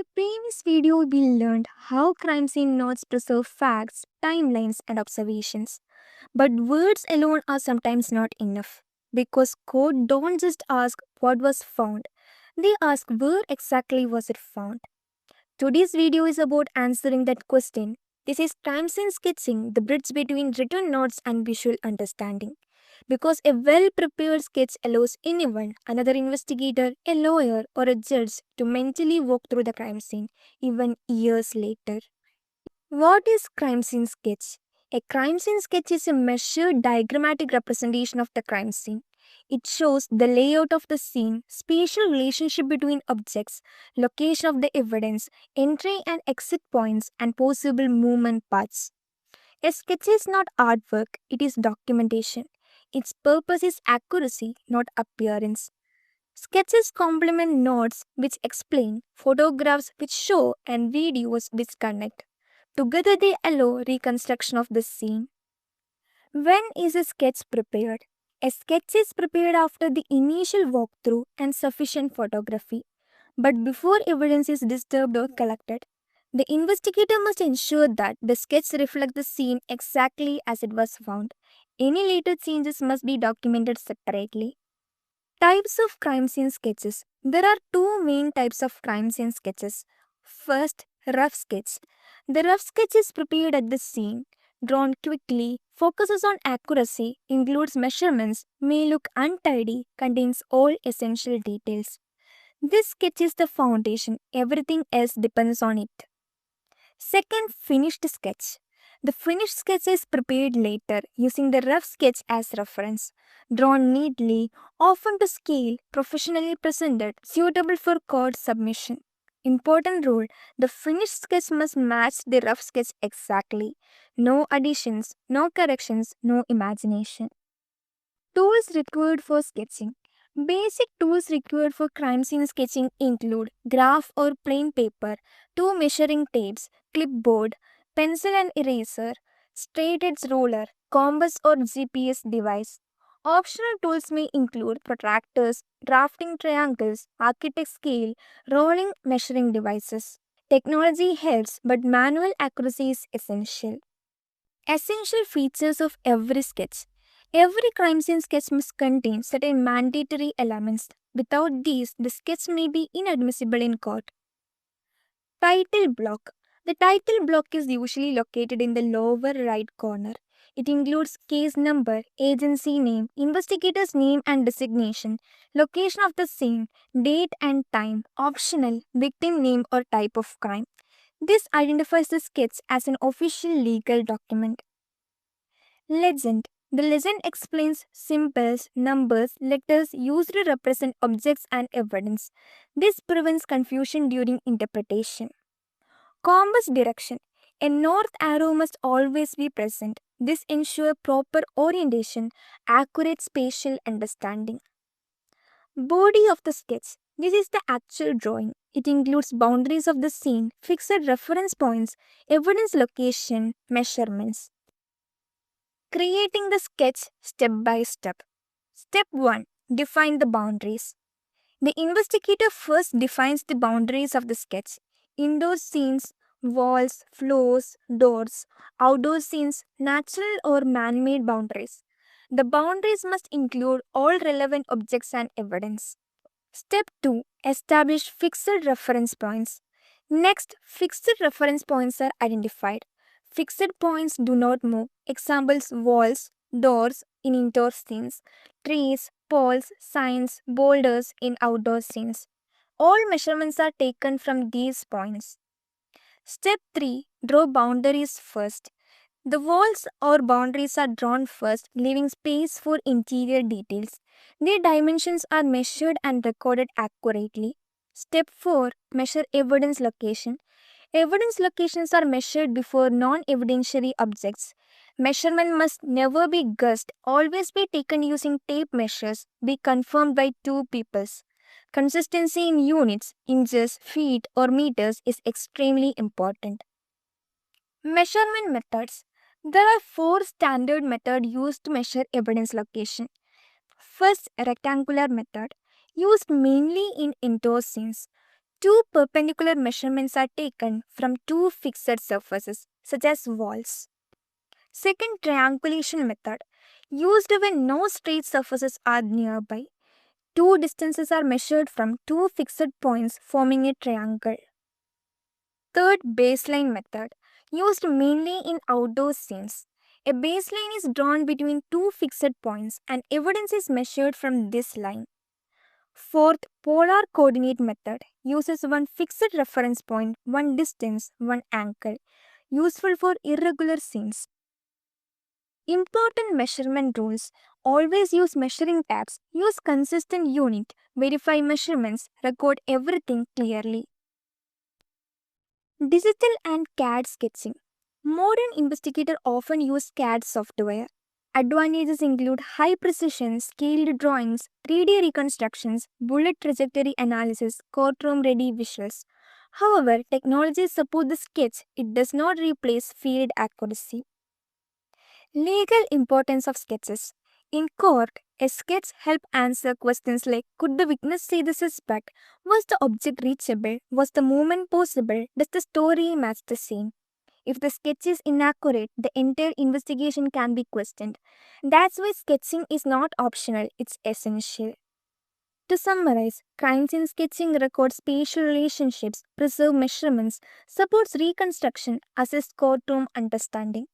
the previous video, we learned how crime scene notes preserve facts, timelines, and observations. But words alone are sometimes not enough because code don't just ask what was found, they ask where exactly was it found. Today's video is about answering that question. This is crime scene sketching, the bridge between written notes and visual understanding. Because a well prepared sketch allows anyone, another investigator, a lawyer, or a judge, to mentally walk through the crime scene, even years later. What is crime scene sketch? A crime scene sketch is a measured diagrammatic representation of the crime scene. It shows the layout of the scene, spatial relationship between objects, location of the evidence, entry and exit points, and possible movement paths. A sketch is not artwork, it is documentation. Its purpose is accuracy, not appearance. Sketches complement notes which explain, photographs which show, and videos which connect. Together they allow reconstruction of the scene. When is a sketch prepared? A sketch is prepared after the initial walkthrough and sufficient photography, but before evidence is disturbed or collected. The investigator must ensure that the sketch reflects the scene exactly as it was found. Any later changes must be documented separately. Types of crime scene sketches. There are two main types of crime scene sketches. First, rough sketch. The rough sketch is prepared at the scene, drawn quickly, focuses on accuracy, includes measurements, may look untidy, contains all essential details. This sketch is the foundation, everything else depends on it. Second, finished sketch. The finished sketch is prepared later using the rough sketch as reference. Drawn neatly, often to scale, professionally presented, suitable for court submission. Important rule: the finished sketch must match the rough sketch exactly. No additions, no corrections, no imagination. Tools required for sketching. Basic tools required for crime scene sketching include graph or plain paper, two measuring tapes, clipboard, pencil and eraser, straight edge ruler, compass or GPS device. Optional tools may include protractors, drafting triangles, architect scale, rolling measuring devices. Technology helps, but manual accuracy is essential. Essential features of every sketch. Every crime scene sketch must contain certain mandatory elements. Without these, the sketch may be inadmissible in court. Title block. The title block is usually located in the lower right corner. It includes case number, agency name, investigator's name and designation, location of the scene, date and time, optional, victim name or type of crime. This identifies the sketch as an official legal document. Legend. The legend explains symbols, numbers, letters used to represent objects and evidence. This prevents confusion during interpretation. Compass direction. A north arrow must always be present. This ensures proper orientation, accurate spatial understanding. Body of the sketch. This is the actual drawing. It includes boundaries of the scene, fixed reference points, evidence location, measurements. Creating the sketch step by step. Step 1. Define the boundaries. The investigator first defines the boundaries of the sketch. Indoor scenes, walls, floors, doors. Outdoor scenes, natural or man made boundaries. The boundaries must include all relevant objects and evidence. Step 2. Establish fixed reference points. Next, fixed reference points are identified. Fixed points do not move. Examples: walls, doors in indoor scenes, trees, poles, signs, boulders in outdoor scenes. All measurements are taken from these points. Step 3. Draw boundaries first. The walls or boundaries are drawn first, leaving space for interior details. Their dimensions are measured and recorded accurately. Step 4. Measure evidence location. Evidence locations are measured before non-evidentiary objects. Measurement must never be guessed, always be taken using tape measures, be confirmed by two peoples. Consistency in units, inches, feet, or meters is extremely important. Measurement methods. There are four standard methods used to measure evidence location. First, rectangular method, used mainly in indoor scenes. Two perpendicular measurements are taken from two fixed surfaces, such as walls. Second, triangulation method, used when no straight surfaces are nearby. Two distances are measured from two fixed points forming a triangle. Third, baseline method, used mainly in outdoor scenes. A baseline is drawn between two fixed points and evidence is measured from this line. Fourth, polar coordinate method, uses one fixed reference point, one distance, one angle, useful for irregular scenes. Important measurement rules: always use measuring taps, use consistent unit, verify measurements, record everything clearly. Digital and CAD sketching. Modern investigators often use CAD software. Advantages include high precision, scaled drawings, 3D reconstructions, bullet trajectory analysis, courtroom ready visuals. However, technologies support the sketch, it does not replace field accuracy. Legal importance of sketches. In court, a sketch helps answer questions like: could the witness see the suspect? Was the object reachable? Was the movement possible? Does the story match the scene? If the sketch is inaccurate, the entire investigation can be questioned. That's why sketching is not optional, it's essential. To summarize, crime scene sketching records spatial relationships, preserves measurements, supports reconstruction, assists courtroom understanding.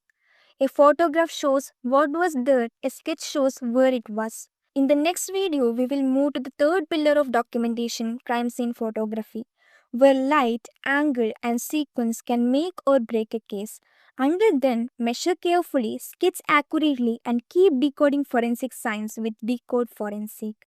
A photograph shows what was there, a sketch shows where it was. In the next video, we will move to the third pillar of documentation, crime scene photography, where light, angle, and sequence can make or break a case. Until then, measure carefully, sketch accurately, and keep decoding forensic science with Decode Forensic.